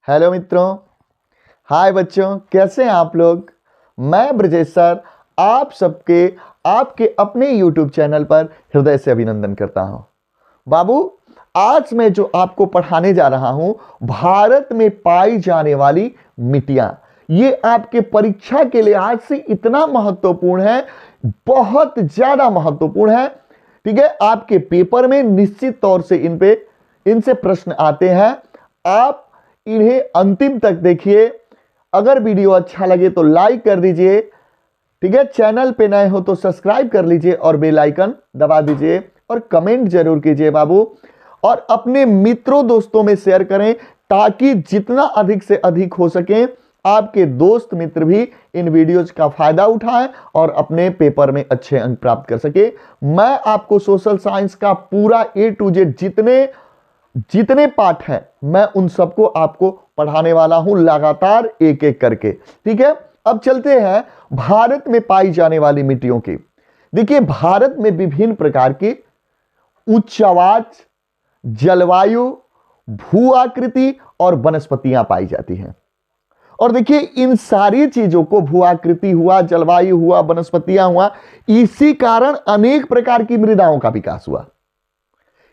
Hello मित्रों, हाय बच्चों, कैसे हैं आप लोग। मैं ब्रजेश सर आप सबके आपके अपने YouTube चैनल पर हृदय से अभिनंदन करता हूं। बाबू, आज मैं जो आपको पढ़ाने जा रहा हूं, भारत में पाई जाने वाली मिट्टियां, ये आपके परीक्षा के लिए आज से इतना महत्वपूर्ण है, बहुत ज्यादा महत्वपूर्ण है। ठीक है, आपके पेपर में निश्चित तौर से इनसे प्रश्न आते हैं। आप इन्हें अंतिम तक देखिए। अगर वीडियो अच्छा लगे तो लाइक कर दीजिए। ठीक है, चैनल पे नए हो तो सब्सक्राइब कर लीजिए और बेल आइकन दबा दीजिए और कमेंट जरूर कीजिए बाबू। और अपने मित्रों दोस्तों में शेयर करें ताकि जितना अधिक से अधिक हो सके आपके दोस्त मित्र भी इन वीडियोज का फायदा उठाएं और अपने पेपर में अच्छे अंक प्राप्त कर सके। मैं आपको सोशल साइंस का पूरा A to Z जितने पाठ हैं, मैं उन सबको आपको पढ़ाने वाला हूं लगातार एक एक करके। ठीक है, अब चलते हैं भारत में पाई जाने वाली मिट्टियों की। देखिए, भारत में विभिन्न प्रकार की उच्च आवाज, जलवायु, भू आकृति और वनस्पतियां पाई जाती हैं। और देखिए, इन सारी चीजों को, भू आकृति हुआ, जलवायु हुआ, वनस्पतियां हुआ, इसी कारण अनेक प्रकार की मृदाओं का विकास हुआ।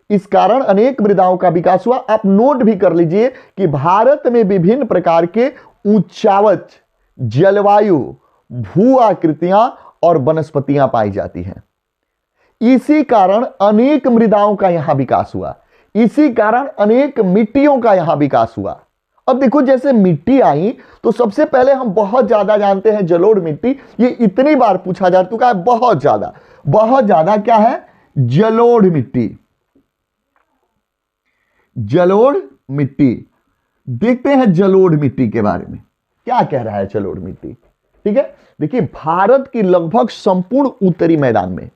इस कारण अनेक मृदाओं का विकास हुआ। आप नोट भी कर लीजिए कि भारत में विभिन्न प्रकार के उच्चावच, जलवायु, भू आकृतियां और वनस्पतियां पाई जाती हैं। इसी कारण अनेक मृदाओं का यहां विकास हुआ, इसी कारण अनेक मिट्टियों का यहां विकास हुआ। अब देखो, जैसे मिट्टी आई तो सबसे पहले हम बहुत ज्यादा जानते हैं जलोढ़ मिट्टी। ये इतनी बार पूछा जा चुका है, बहुत ज्यादा क्या है? जलोढ़ मिट्टी। जलोढ़ मिट्टी, देखते हैं जलोढ़ मिट्टी के बारे में क्या कह रहा है जलोढ़ मिट्टी। ठीक है, देखिए, भारत की लगभग संपूर्ण उत्तरी मैदान में,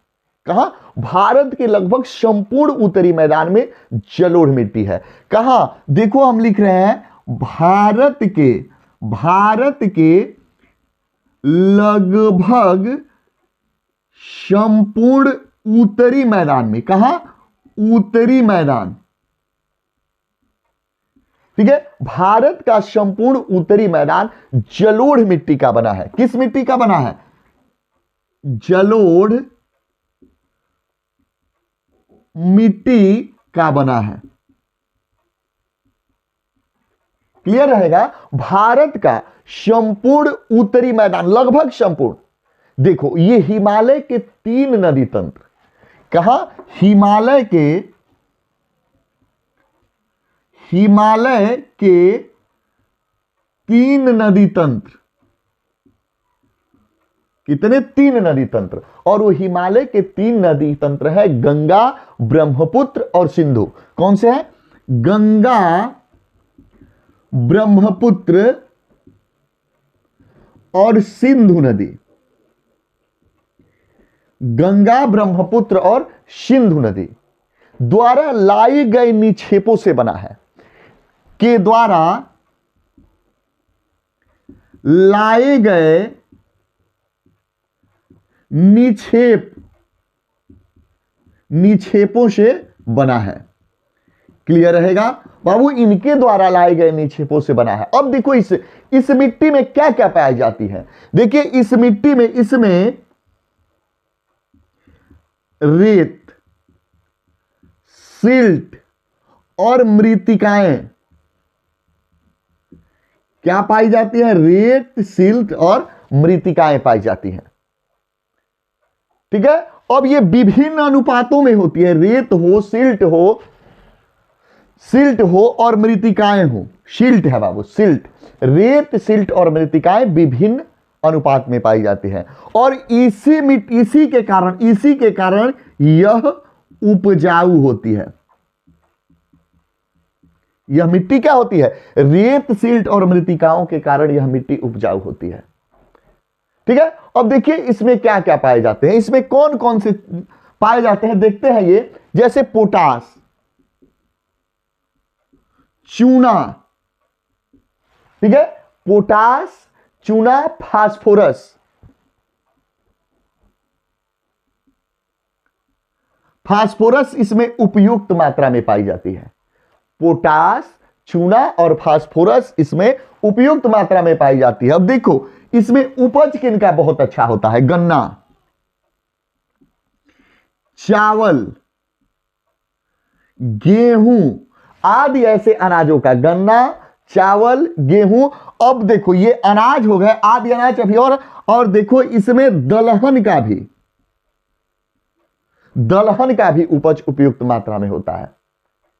कहां? भारत के लगभग संपूर्ण उत्तरी मैदान में जलोढ़ मिट्टी है। कहां? देखो, हम लिख रहे हैं भारत के लगभग संपूर्ण उत्तरी मैदान में। कहां? उत्तरी मैदान। ठीक है, भारत का संपूर्ण उत्तरी मैदान जलोढ़ मिट्टी का बना है। किस मिट्टी का बना है? जलोढ़ मिट्टी का बना है। क्लियर रहेगा? भारत का संपूर्ण उत्तरी मैदान, लगभग संपूर्ण। देखो, ये हिमालय के 3 नदी तंत्र, कहां? हिमालय के 3 नदी तंत्र। कितने? 3 नदी तंत्र। और वो हिमालय के 3 नदी तंत्र है गंगा, ब्रह्मपुत्र और सिंधु। कौन से हैं? गंगा, ब्रह्मपुत्र और सिंधु नदी। गंगा, ब्रह्मपुत्र और सिंधु नदी द्वारा लाए गए निक्षेपों से बना है। के द्वारा लाए गए निक्षेपों से बना है। क्लियर रहेगा बाबू? इनके द्वारा लाए गए निक्षेपों से बना है। अब देखो, इस मिट्टी में क्या क्या पाई जाती है। देखिए, इस मिट्टी में, इसमें रेत, सिल्ट और मृत्तिकाएं क्या पाई जाती है? रेत, सिल्ट और मृत्तिकाएं पाई जाती हैं। ठीक है, अब ये विभिन्न अनुपातों में होती है। रेत हो, सिल्ट हो और मृत्तिकाएं हो। सिल्ट है बाबू, सिल्ट। रेत, सिल्ट और मृत्तिकाएं विभिन्न अनुपात में पाई जाती है। और इसी के कारण यह उपजाऊ होती है। यह मिट्टी क्या होती है? रेत, सिल्ट और मृत्तिकाओं के कारण यह मिट्टी उपजाऊ होती है। ठीक है, अब देखिए, इसमें क्या क्या पाए जाते हैं, इसमें कौन कौन से पाए जाते हैं, देखते हैं। ये जैसे पोटास, चूना। ठीक है, पोटास, चूना, फास्फोरस। फास्फोरस इसमें उपयुक्त मात्रा में पाई जाती है। पोटास, चूना और फास्फोरस इसमें उपयुक्त मात्रा में पाई जाती है। अब देखो इसमें उपज किनका बहुत अच्छा होता है? गन्ना, चावल, गेहूं आदि ऐसे अनाजों का। गन्ना, चावल, गेहूं। अब देखो ये अनाज हो गए, आदि अनाज अभी और देखो इसमें दलहन का भी उपज उपयुक्त मात्रा में होता है।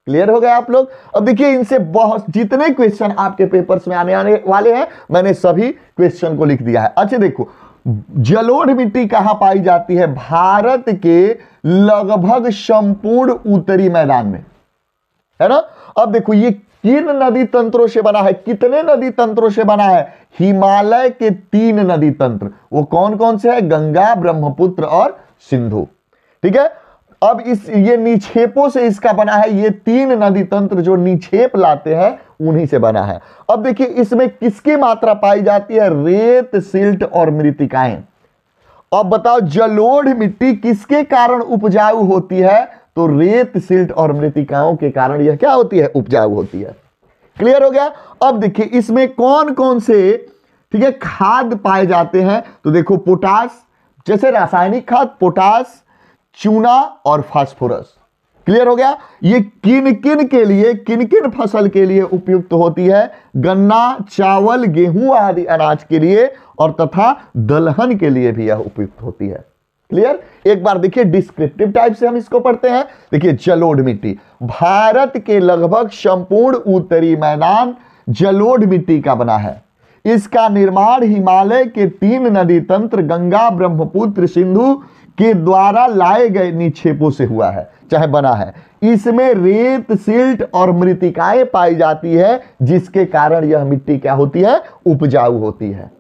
क्लियर हो गया आप लोग? अब देखिए इनसे बहुत जितने क्वेश्चन आपके पेपर्स में आने वाले हैं मैंने सभी क्वेश्चन को लिख दिया है। अच्छा देखो, जलोढ़ मिट्टी कहां पाई जाती है? भारत के लगभग संपूर्ण उत्तरी मैदान में, है ना। अब देखो ये किन नदी तंत्रों से बना है? कितने नदी तंत्रों से बना है? हिमालय के 3 नदी तंत्र। वो कौन कौन से है? गंगा, ब्रह्मपुत्र और सिंधु। ठीक है। अब ये निक्षेपों से इसका बना है। ये 3 नदी तंत्र जो निक्षेप लाते हैं उन्हीं से बना है। अब देखिए इसमें किसकी मात्रा पाई जाती है? रेत, सिल्ट और मृत्तिकाएं। अब बताओ जलोढ़ मिट्टी किसके कारण उपजाऊ होती है? तो रेत, सिल्ट और मृत्तिकाओं के कारण यह क्या होती है? उपजाऊ होती है। क्लियर हो गया? अब देखिए इसमें कौन कौन से, ठीक है, खाद पाए जाते हैं? तो देखो पोटास, जैसे रासायनिक खाद, पोटास, चूना और फास्फोरस। क्लियर हो गया? ये किन किन फसल के लिए उपयुक्त होती है? गन्ना, चावल, गेहूं आदि अनाज के लिए और तथा दलहन के लिए भी यह उपयुक्त होती है। क्लियर? एक बार देखिए डिस्क्रिप्टिव टाइप से हम इसको पढ़ते हैं। देखिए जलोढ़ मिट्टी, भारत के लगभग संपूर्ण उत्तरी मैदान जलोढ़ मिट्टी का बना है। इसका निर्माण हिमालय के 3 नदी तंत्र गंगा, ब्रह्मपुत्र, सिंधु के द्वारा लाए गए निक्षेपों से हुआ है, चाहे बना है। इसमें रेत, सिल्ट और मृत्तिकाएं पाई जाती है जिसके कारण यह मिट्टी क्या होती है? उपजाऊ होती है।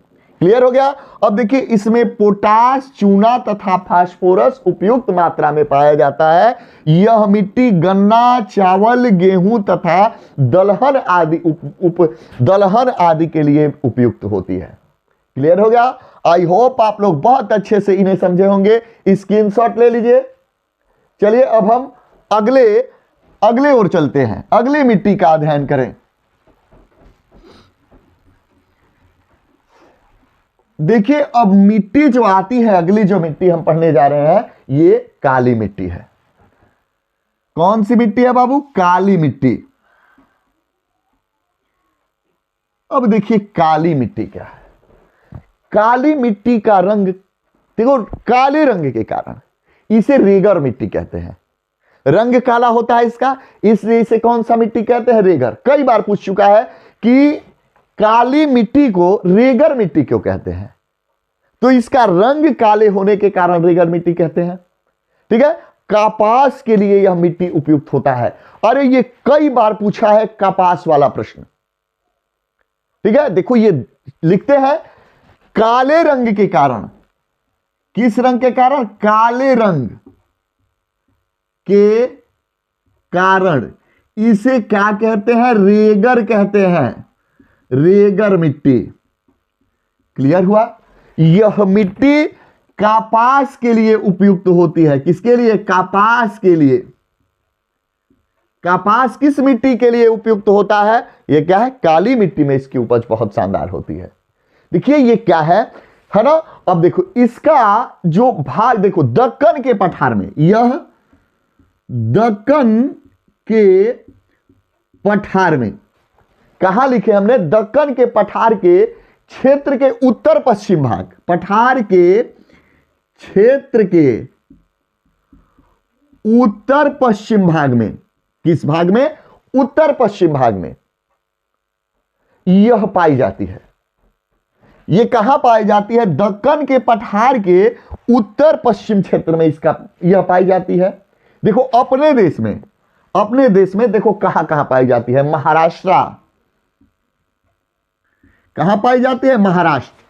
क्लियर हो गया? अब देखिए इसमें पोटास, चूना तथा फास्फोरस उपयुक्त मात्रा में पाया जाता है। यह मिट्टी गन्ना, चावल, गेहूं तथा दलहन आदि के लिए उपयुक्त होती है। क्लियर हो गया? आई होप आप लोग बहुत अच्छे से इन्हें समझे होंगे। स्क्रीनशॉट ले लीजिए। चलिए अब हम अगले ओर चलते हैं, अगली मिट्टी का अध्ययन करें। देखिए अब मिट्टी जो आती है, अगली जो मिट्टी हम पढ़ने जा रहे हैं ये काली मिट्टी है। कौन सी मिट्टी है बाबू? काली मिट्टी। अब देखिए काली मिट्टी क्या है। काली मिट्टी का रंग देखो, काले रंग के कारण इसे रेगर मिट्टी कहते हैं। रंग काला होता है इसका, इसलिए इसे कौन सा मिट्टी कहते हैं? रेगर। कई बार पूछ चुका है कि काली मिट्टी को रेगर मिट्टी क्यों कहते हैं? तो इसका रंग काले होने के कारण रेगर मिट्टी कहते हैं। ठीक है। कपास के लिए यह मिट्टी उपयुक्त होता है। अरे ये कई बार पूछा है कपास वाला प्रश्न। ठीक है। देखो ये लिखते हैं काले रंग के कारण। किस रंग के कारण? काले रंग के कारण इसे क्या कहते हैं? रेगर कहते हैं। रेगर मिट्टी। क्लियर हुआ? यह मिट्टी कपास के लिए उपयुक्त होती है। किसके लिए? कपास के लिए। कपास किस मिट्टी के लिए उपयुक्त होता है? यह क्या है? काली मिट्टी में इसकी उपज बहुत शानदार होती है। देखिए ये क्या है ना। अब देखो इसका जो भाग देखो, दक्कन के पठार में, यह दक्कन के पठार में, कहां लिखे हमने? दक्कन के पठार के क्षेत्र के उत्तर पश्चिम भाग, पठार के क्षेत्र के उत्तर पश्चिम भाग में। किस भाग में? उत्तर पश्चिम भाग में यह पाई जाती है। यह कहां पाई जाती है? दक्कन के पठार के उत्तर पश्चिम क्षेत्र में यह पाई जाती है। देखो अपने देश में देखो कहां कहां पाई जाती है? महाराष्ट्र। कहां पाई जाती है? महाराष्ट्र,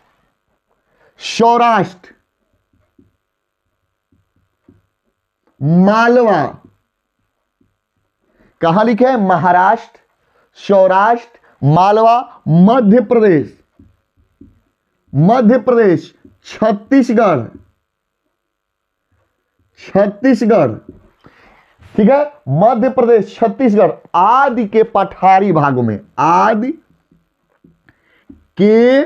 सौराष्ट्र, मालवा। कहां लिखे हैं? महाराष्ट्र, सौराष्ट्र, मालवा, मध्य प्रदेश, छत्तीसगढ़, ठीक है, मध्य प्रदेश, छत्तीसगढ़ आदि के पठारी भागों में, आदि के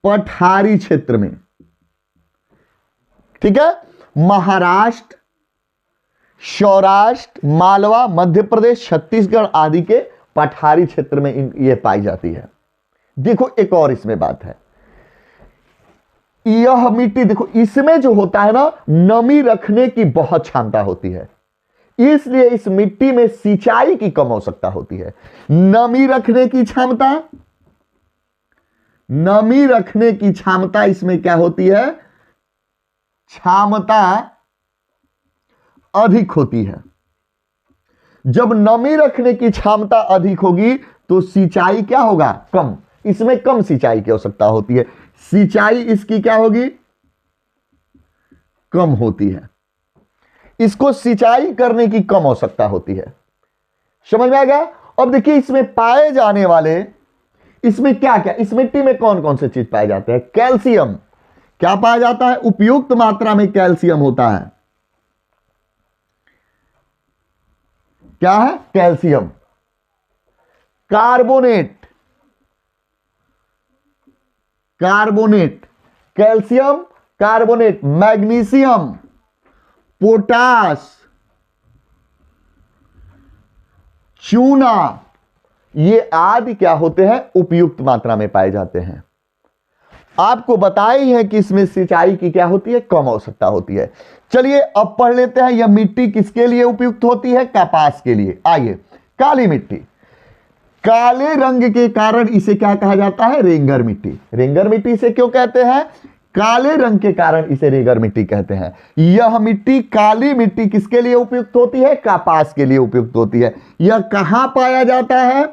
पठारी क्षेत्र में, ठीक है, महाराष्ट्र, सौराष्ट्र, मालवा, मध्य प्रदेश, छत्तीसगढ़ आदि के पठारी क्षेत्र में यह पाई जाती है। देखो एक और इसमें बात है, यह मिट्टी देखो इसमें जो होता है ना, नमी रखने की बहुत क्षमता होती है, इसलिए इस मिट्टी में सिंचाई की कम आवश्यकता होती है। नमी रखने की क्षमता, नमी रखने की क्षमता इसमें क्या होती है, क्षमता अधिक होती है। जब नमी रखने की क्षमता अधिक होगी तो सिंचाई क्या होगा, कम, इसमें कम सिंचाई की आवश्यकता होती है, सिंचाई इसकी क्या होगी, कम होती है, इसको सिंचाई करने की कम आवश्यकता होती है। समझ में आ गया। अब देखिए इसमें पाए जाने वाले, इसमें क्या क्या, इस मिट्टी में कौन कौन से चीज पाए जाते हैं, कैल्शियम, क्या पाया जाता है, उपयुक्त मात्रा में कैल्शियम होता है, क्या है, calcium, carbonate, carbonate, calcium carbonate, magnesium, potash, चूना, ये आदि क्या होते हैं, उपयुक्त मात्रा में पाए जाते हैं। आपको बताई है कि इसमें सिंचाई की क्या होती है, कम आवश्यकता होती है। चलिए अब पढ़ लेते हैं यह मिट्टी किसके लिए उपयुक्त होती है, कपास के लिए। आइए, काली मिट्टी, काले रंग के कारण इसे क्या कहा जाता है, रेंगर मिट्टी। रेंगर मिट्टी इसे क्यों कहते हैं, काले रंग के कारण इसे रेंगर मिट्टी कहते हैं। यह मिट्टी, काली मिट्टी किसके लिए उपयुक्त होती है, कपास के लिए उपयुक्त होती है। यह कहां पाया जाता है,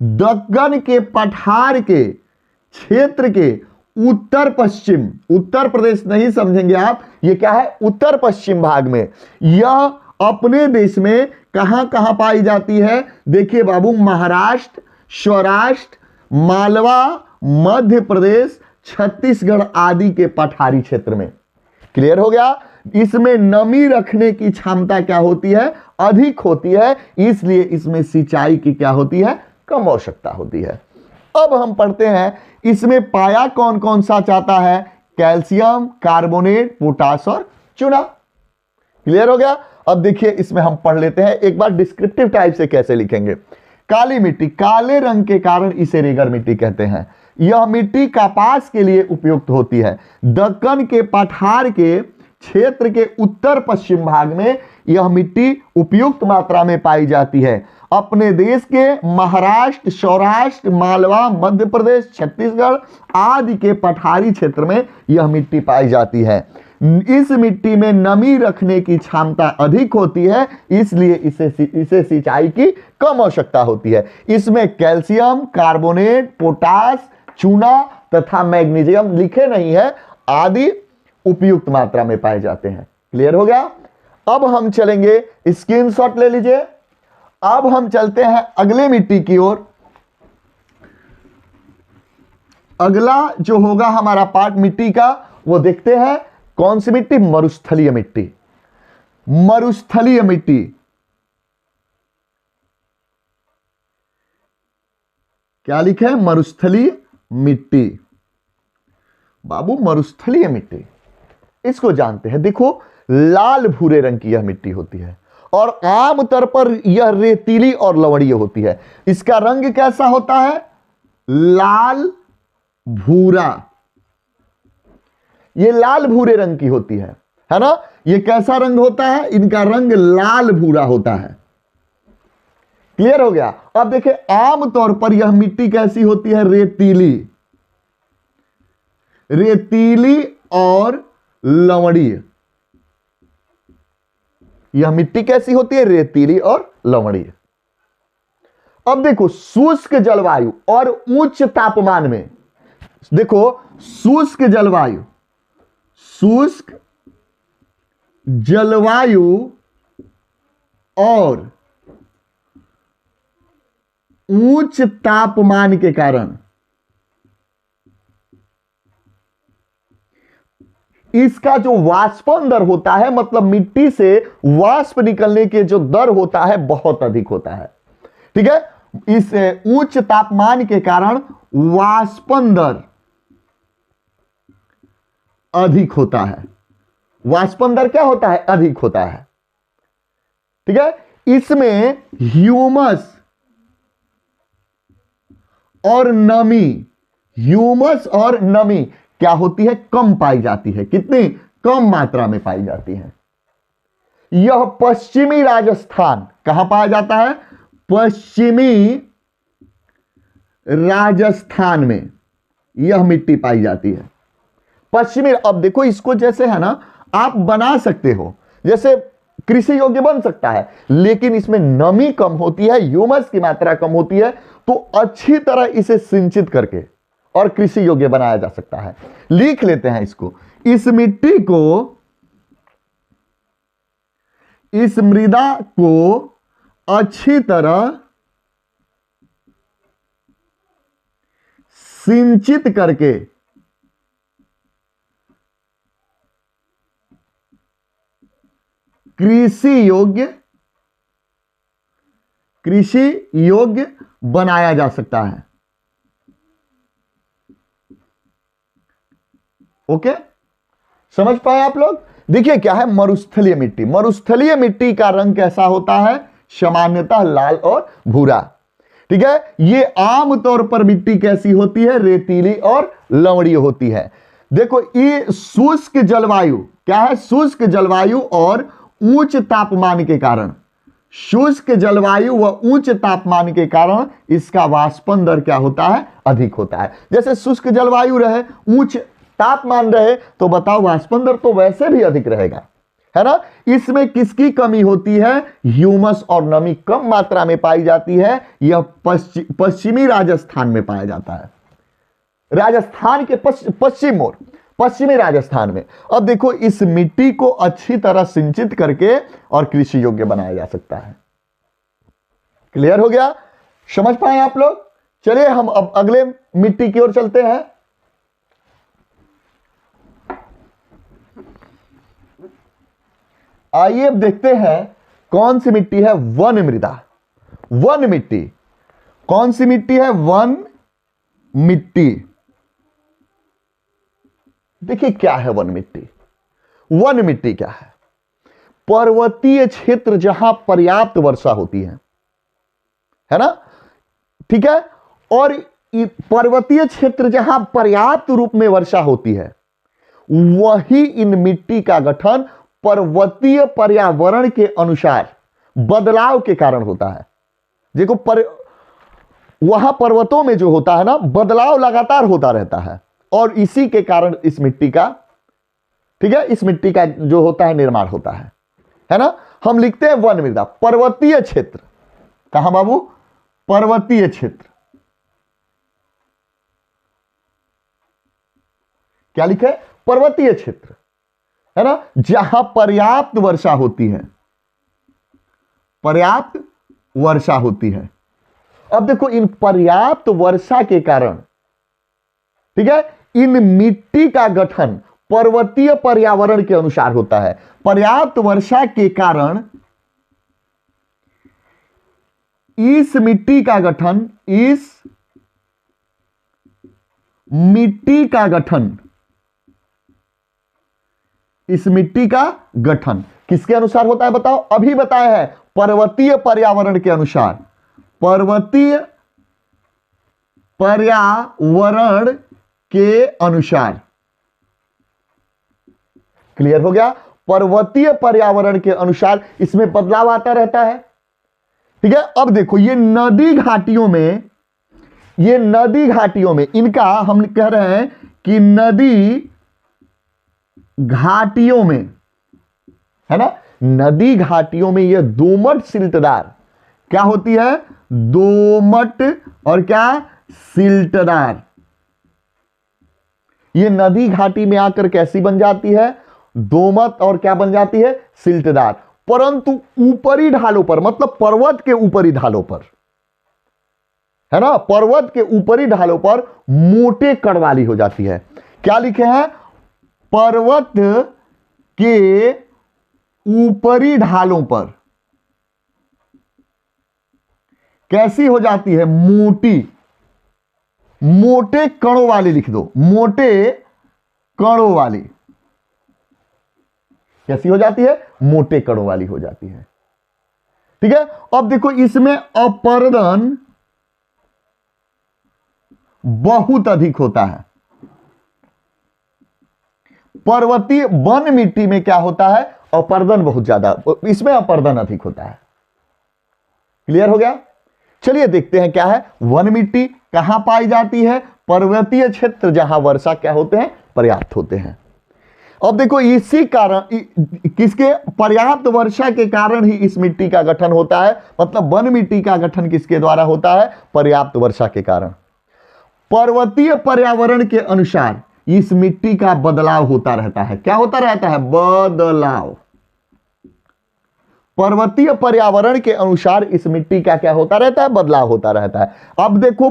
दक्कन के पठार के क्षेत्र के उत्तर पश्चिम, उत्तर प्रदेश नहीं समझेंगे आप, यह क्या है, उत्तर पश्चिम भाग में। यह अपने देश में कहां कहां पाई जाती है, देखिए बाबू, महाराष्ट्र, सौराष्ट्र, मालवा, मध्य प्रदेश, छत्तीसगढ़ आदि के पठारी क्षेत्र में। क्लियर हो गया। इसमें नमी रखने की क्षमता क्या होती है, अधिक होती है, इसलिए इसमें सिंचाई की क्या होती है, कम आवश्यकता होती है। अब हम पढ़ते हैं इसमें पाया कौन कौन सा जाता है, कैल्शियम, कार्बोनेट, पोटास और चूना। क्लियर हो गया। अब देखिए इसमें हम पढ़ लेते हैं एक बार डिस्क्रिप्टिव टाइप से कैसे लिखेंगे। काली मिट्टी, काले रंग के कारण इसे रेगर मिट्टी कहते हैं। यह मिट्टी कपास के लिए उपयुक्त होती है। दक्कन के पठार के क्षेत्र के उत्तर पश्चिम भाग में यह मिट्टी उपयुक्त मात्रा में पाई जाती है। अपने देश के महाराष्ट्र, सौराष्ट्र, मालवा, मध्य प्रदेश, छत्तीसगढ़ आदि के पठारी क्षेत्र में यह मिट्टी पाई जाती है। इस मिट्टी में नमी रखने की क्षमता अधिक होती है, इसलिए इसे सिंचाई की कम आवश्यकता होती है। इसमें कैल्शियम, कार्बोनेट, पोटास, चूना तथा मैग्नीशियम लिखे नहीं है, आदि उपयुक्त मात्रा में पाए जाते हैं। क्लियर हो गया। अब हम चलेंगे, स्क्रीनशॉट ले लीजिए। अब हम चलते हैं अगले मिट्टी की ओर। अगला जो होगा हमारा पार्ट मिट्टी का, वो देखते हैं कौन सी मिट्टी, मरुस्थलीय मिट्टी। मरुस्थलीय मिट्टी, क्या लिखे है, मरुस्थलीय मिट्टी। बाबू मरुस्थलीय मिट्टी, इसको जानते हैं। देखो लाल भूरे रंग की यह मिट्टी होती है और आमतौर पर यह रेतीली और लवणीय होती है। इसका रंग कैसा होता है, लाल भूरा, ये लाल भूरे रंग की होती है ना। ये कैसा रंग होता है, इनका रंग लाल भूरा होता है। क्लियर हो गया। अब देखिए आमतौर पर यह मिट्टी कैसी होती है, रेतीली, रेतीली और लवणीय। यह मिट्टी कैसी होती है, रेतीली और लवणीय। अब देखो शुष्क जलवायु और उच्च तापमान में, देखो शुष्क जलवायु, शुष्क जलवायु और उच्च तापमान के कारण इसका जो वाष्पन दर होता है, मतलब मिट्टी से वाष्प निकलने के जो दर होता है बहुत अधिक होता है। ठीक है, इस उच्च तापमान के कारण वाष्पन दर अधिक होता है। वाष्पन दर क्या होता है? अधिक होता है। ठीक है, इसमें ह्यूमस और नमी, ह्यूमस और नमी क्या होती है? कम पाई जाती है। कितनी? कम मात्रा में पाई जाती है। यह पश्चिमी राजस्थान, कहां पाया जाता है? पश्चिमी राजस्थान में यह मिट्टी पाई जाती है। पश्चिमी, अब देखो इसको जैसे है ना, आप बना सकते हो, जैसे कृषि योग्य बन सकता है, लेकिन इसमें नमी कम होती है, ह्यूमस की मात्रा कम होती है, तो अच्छी तरह इसे सिंचित करके और कृषि योग्य बनाया जा सकता है। लिख लेते हैं इसको। इस मिट्टी को, इस मृदा को अच्छी तरह सिंचित करके कृषि योग्य बनाया जा सकता है। ओके, समझ पाए आप लोग? देखिए क्या है मरुस्थलीय मिट्टी। मरुस्थलीय मिट्टी का रंग कैसा होता है? सामान्यतः लाल और भूरा। ठीक है, ये आमतौर पर मिट्टी कैसी होती है? रेतीली और लवणीय होती है। देखो ये शुष्क जलवायु, क्या है? शुष्क जलवायु और उच्च तापमान के कारण, शुष्क जलवायु व उच्च तापमान के कारण इसका वाष्पन दर क्या होता है? अधिक होता है। जैसे शुष्क जलवायु रहे, उच्च तापमान रहे, तो बताओ वाष्पन दर तो वैसे भी अधिक रहेगा, है ना। इसमें किसकी कमी होती है? ह्यूमस और नमी कम मात्रा में पाई जाती है। यह पश्चिमी राजस्थान में पाया जाता है, राजस्थान के पश्चिम ओर, पश्चिमी राजस्थान में। अब देखो इस मिट्टी को अच्छी तरह सिंचित करके और कृषि योग्य बनाया जा सकता है। क्लियर हो गया? समझ पाए आप लोग? चलिए हम अब अगले मिट्टी की ओर चलते हैं। आइए अब देखते हैं कौन सी मिट्टी है? वन मृदा। वन मिट्टी कौन सी मिट्टी है? वन मिट्टी। देखिए क्या है वन मिट्टी। वन मिट्टी क्या है? पर्वतीय क्षेत्र जहां पर्याप्त वर्षा होती है ना, ठीक है, और पर्वतीय क्षेत्र जहां पर्याप्त रूप में वर्षा होती है, वही इन मिट्टी का गठन पर्वतीय पर्यावरण के अनुसार बदलाव के कारण होता है। देखो वहां पर्वतों में जो होता है ना, बदलाव लगातार होता रहता है, और इसी के कारण इस मिट्टी का, ठीक है, इस मिट्टी का जो होता है निर्माण होता है ना। हम लिखते हैं वन मृदा, पर्वतीय क्षेत्र। कहां बाबू? पर्वतीय क्षेत्र। क्या लिखे? पर्वतीय क्षेत्र, है ना, जहां पर्याप्त वर्षा होती है, पर्याप्त वर्षा होती है। अब देखो इन पर्याप्त वर्षा के कारण, ठीक है, इन मिट्टी का गठन पर्वतीय पर्यावरण के अनुसार होता है। पर्याप्त वर्षा के कारण इस मिट्टी का गठन, इस मिट्टी का गठन, इस मिट्टी का गठन किसके अनुसार होता है बताओ? अभी बताया है पर्वतीय पर्यावरण के अनुसार, पर्वतीय पर्यावरण के अनुसार। क्लियर हो गया? पर्वतीय पर्यावरण के अनुसार इसमें बदलाव आता रहता है। ठीक है, अब देखो ये नदी घाटियों में, ये नदी घाटियों में इनका हम कह रहे हैं कि नदी घाटियों में, है ना, नदी घाटियों में यह दोमट सिल्टदार क्या होती है? दोमट और क्या? सिल्टदार। ये नदी घाटी में आकर कैसी बन जाती है? दोमट और क्या बन जाती है? सिल्टदार। परंतु ऊपरी ढालों पर, मतलब पर्वत के ऊपरी ढालों पर, है ना, पर्वत के ऊपरी ढालों पर मोटे कण वाली हो जाती है। क्या लिखे हैं? पर्वत के ऊपरी ढालों पर कैसी हो जाती है? मोटी, मोटे कणों वाली लिख दो, मोटे कणों वाली। कैसी हो जाती है? मोटे कणों वाली हो जाती है। ठीक है। अब देखो इसमें अपर्दन बहुत अधिक होता है। पर्वतीय वन मिट्टी में क्या होता है? अपर्दन बहुत ज्यादा, इसमें अपर्दन अधिक होता है। क्लियर हो गया? चलिए देखते हैं क्या है। वन मिट्टी कहां पाई जाती है? पर्वतीय क्षेत्र, जहां वर्षा क्या होते हैं? पर्याप्त होते हैं। अब देखो इसी कारण, किसके? पर्याप्त वर्षा के कारण ही इस मिट्टी का गठन होता है। मतलब वन मिट्टी का गठन किसके द्वारा होता है? पर्याप्त वर्षा के कारण। पर्वतीय पर्यावरण के अनुसार इस मिट्टी का बदलाव होता रहता है। क्या होता रहता है? बदलाव। पर्वतीय पर्यावरण के अनुसार इस मिट्टी का क्या होता रहता है? बदलाव होता रहता है। अब देखो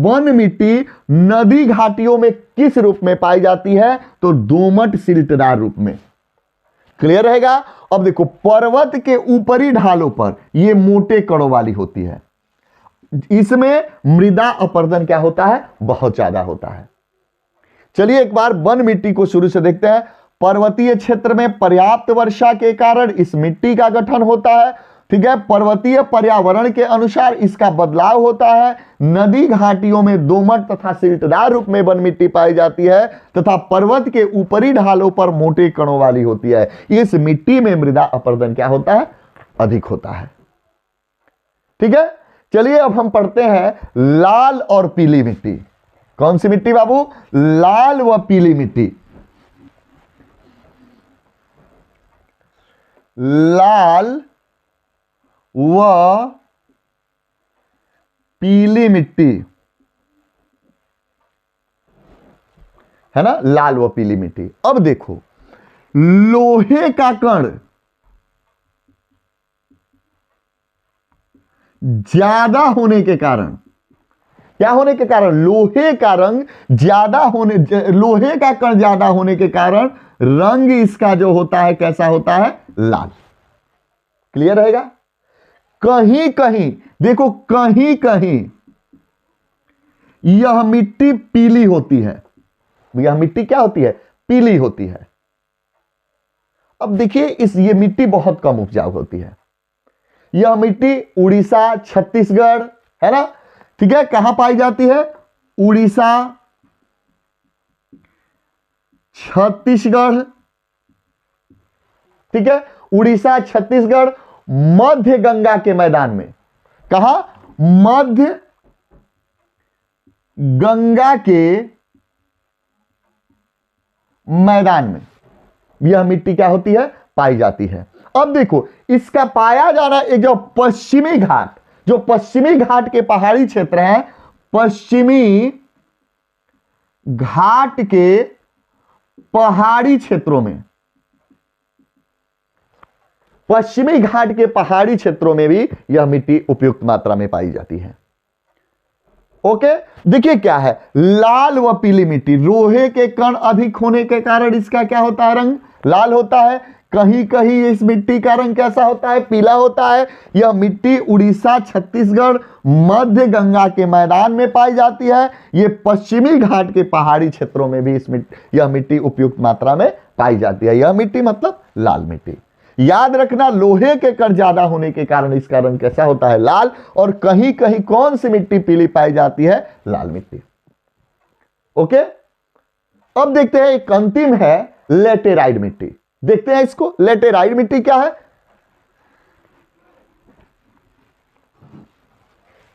वन मिट्टी नदी घाटियों में किस रूप में पाई जाती है? तो दोमट सिल्टदार रूप में। क्लियर रहेगा? अब देखो पर्वत के ऊपरी ढालों पर यह मोटे कणों वाली होती है। इसमें मृदा अपर्दन क्या होता है? बहुत ज्यादा होता है। चलिए एक बार वन मिट्टी को शुरू से देखते हैं। पर्वतीय क्षेत्र में पर्याप्त वर्षा के कारण इस मिट्टी का गठन होता है। ठीक है। पर्वतीय पर्यावरण के अनुसार इसका बदलाव होता है। नदी घाटियों में दोमट तथा सिल्टदार रूप में वन मिट्टी पाई जाती है तथा पर्वत के ऊपरी ढालों पर मोटे कणों वाली होती है। इस मिट्टी में मृदा अपर्दन क्या होता है? अधिक होता है। ठीक है। चलिए अब हम पढ़ते हैं लाल और पीली मिट्टी। कौन सी मिट्टी बाबू? लाल व पीली मिट्टी। लाल व पीली मिट्टी है ना, लाल व पीली मिट्टी। अब देखो लोहे का कण ज्यादा होने के कारण, क्या होने के कारण? लोहे का रंग ज्यादा होने, लोहे का कण ज्यादा होने के कारण रंग इसका जो होता है कैसा होता है? लाल। क्लियर रहेगा? कहीं कहीं देखो, कहीं कहीं यह मिट्टी पीली होती है। यह मिट्टी क्या होती है? पीली होती है। अब देखिए ये मिट्टी बहुत कम उपजाऊ होती है। यह मिट्टी उड़ीसा, छत्तीसगढ़, है ना? ठीक है। कहां पाई जाती है? उड़ीसा, छत्तीसगढ़। ठीक है। उड़ीसा, छत्तीसगढ़, मध्य गंगा के मैदान में। कहां? मध्य गंगा के मैदान में यह मिट्टी क्या होती है? पाई जाती है। अब देखो इसका पाया जाना, एक जो पश्चिमी घाट, जो पश्चिमी घाट के पहाड़ी क्षेत्र हैं, पश्चिमी घाट के पहाड़ी क्षेत्रों में, पश्चिमी घाट के पहाड़ी क्षेत्रों में भी यह मिट्टी उपयुक्त मात्रा में पाई जाती है। ओके। देखिए क्या है, लाल व पीली मिट्टी, लोहे के कण अधिक होने के कारण इसका क्या होता है? रंग लाल होता है। कहीं कहीं इस मिट्टी का रंग कैसा होता है? पीला होता है। यह मिट्टी उड़ीसा, छत्तीसगढ़, मध्य गंगा के मैदान में पाई जाती है। यह पश्चिमी घाट के पहाड़ी क्षेत्रों में भी यह मिट्टी उपयुक्त मात्रा में पाई जाती है। यह मिट्टी मतलब लाल मिट्टी। याद रखना, लोहे के कण ज्यादा होने के कारण इसका रंग कैसा होता है? लाल। और कहीं कहीं कौन सी मिट्टी पीली पाई जाती है? लाल मिट्टी। ओके। अब देखते हैं एक अंतिम है लेटेराइट मिट्टी। देखते हैं इसको। लेटेराइट मिट्टी क्या है?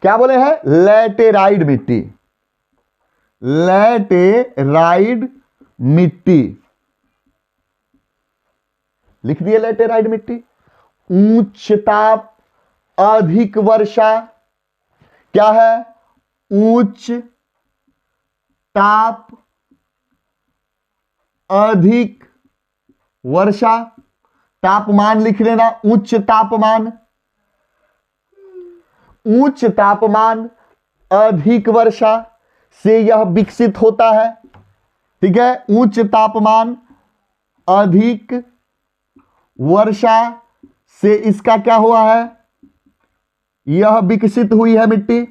क्या बोले हैं? लेटेराइट मिट्टी। लेटेराइट मिट्टी लिख दिए। लेटेराइट मिट्टी उच्च ताप, अधिक वर्षा। क्या है? उच्च ताप, अधिक वर्षा। तापमान लिख लेना, उच्च तापमान, उच्च तापमान, अधिक वर्षा से यह विकसित होता है। ठीक है। उच्च तापमान, अधिक वर्षा से इसका क्या हुआ है, यह विकसित हुई है मिट्टी।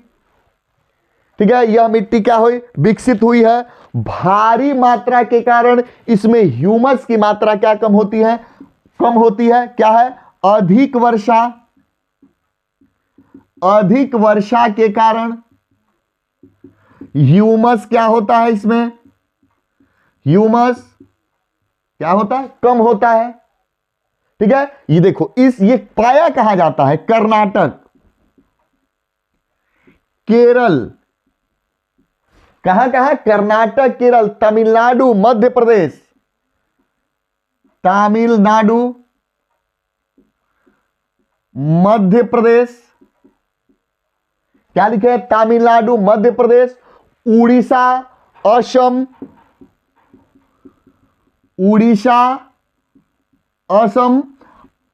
ठीक है, यह मिट्टी क्या हुई, विकसित हुई है। भारी मात्रा के कारण इसमें ह्यूमस की मात्रा क्या कम होती है, कम होती है। क्या है, अधिक वर्षा, अधिक वर्षा के कारण ह्यूमस क्या होता है, इसमें ह्यूमस क्या होता है, कम होता है। ठीक है, ये देखो ये पाया कहां जाता है, कर्नाटक, केरल, कहां कहां, कर्नाटक, केरल, तमिलनाडु, मध्य प्रदेश, तमिलनाडु, मध्य प्रदेश, क्या लिखे हैं, तमिलनाडु, मध्य प्रदेश, उड़ीसा, असम, उड़ीसा, असम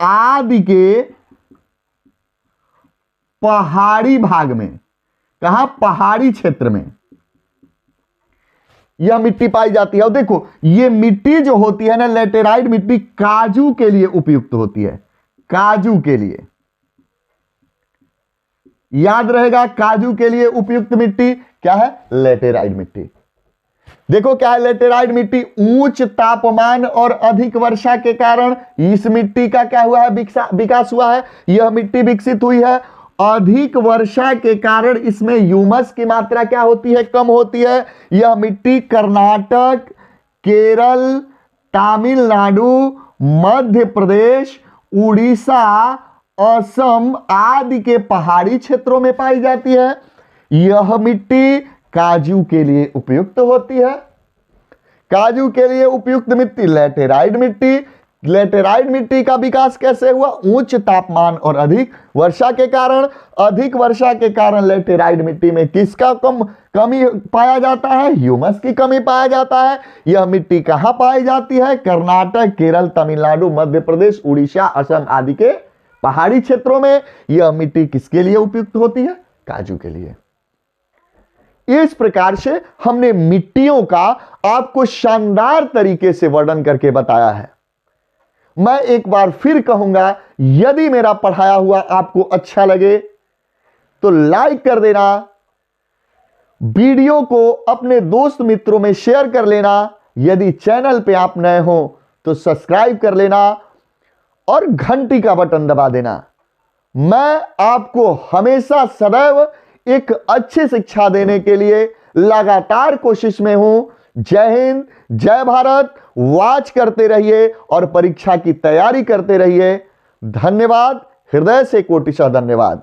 आदि के पहाड़ी भाग में, कहां, पहाड़ी क्षेत्र में यह मिट्टी पाई जाती है। और देखो ये मिट्टी जो होती है ना, लेटेराइट मिट्टी, काजू के लिए उपयुक्त होती है, काजू के लिए, याद रहेगा, काजू के लिए उपयुक्त मिट्टी क्या है, लेटेराइट मिट्टी। देखो क्या है, लेटेराइट मिट्टी उच्च तापमान और अधिक वर्षा के कारण इस मिट्टी का क्या हुआ है, विकास हुआ है, यह मिट्टी विकसित हुई है। अधिक वर्षा के कारण इसमें ह्यूमस की मात्रा क्या होती है, कम होती है। यह मिट्टी कर्नाटक, केरल, तमिलनाडु, मध्य प्रदेश, उड़ीसा, असम आदि के पहाड़ी क्षेत्रों में पाई जाती है। यह मिट्टी काजू के लिए उपयुक्त होती है। काजू के लिए उपयुक्त मिट्टी लेटेराइट मिट्टी। लेटेराइट मिट्टी का विकास कैसे हुआ, उच्च तापमान और अधिक वर्षा के कारण। अधिक वर्षा के कारण लेटेराइट मिट्टी में किसका कमी पाया जाता है, ह्यूमस की कमी पाया जाता है। यह मिट्टी कहां पाई जाती है, कर्नाटक, केरल, तमिलनाडु, मध्य प्रदेश, उड़ीसा, असम आदि के पहाड़ी क्षेत्रों में। यह मिट्टी किसके लिए उपयुक्त होती है, काजू के लिए। इस प्रकार से हमने मिट्टियों का आपको शानदार तरीके से वर्णन करके बताया है। मैं एक बार फिर कहूंगा, यदि मेरा पढ़ाया हुआ आपको अच्छा लगे तो लाइक कर देना, वीडियो को अपने दोस्त मित्रों में शेयर कर लेना। यदि चैनल पे आप नए हो तो सब्सक्राइब कर लेना और घंटी का बटन दबा देना। मैं आपको हमेशा सदैव एक अच्छी शिक्षा देने के लिए लगातार कोशिश में हूं। जय हिंद, जय भारत। वॉच करते रहिए और परीक्षा की तैयारी करते रहिए। धन्यवाद, हृदय से कोटिशः धन्यवाद।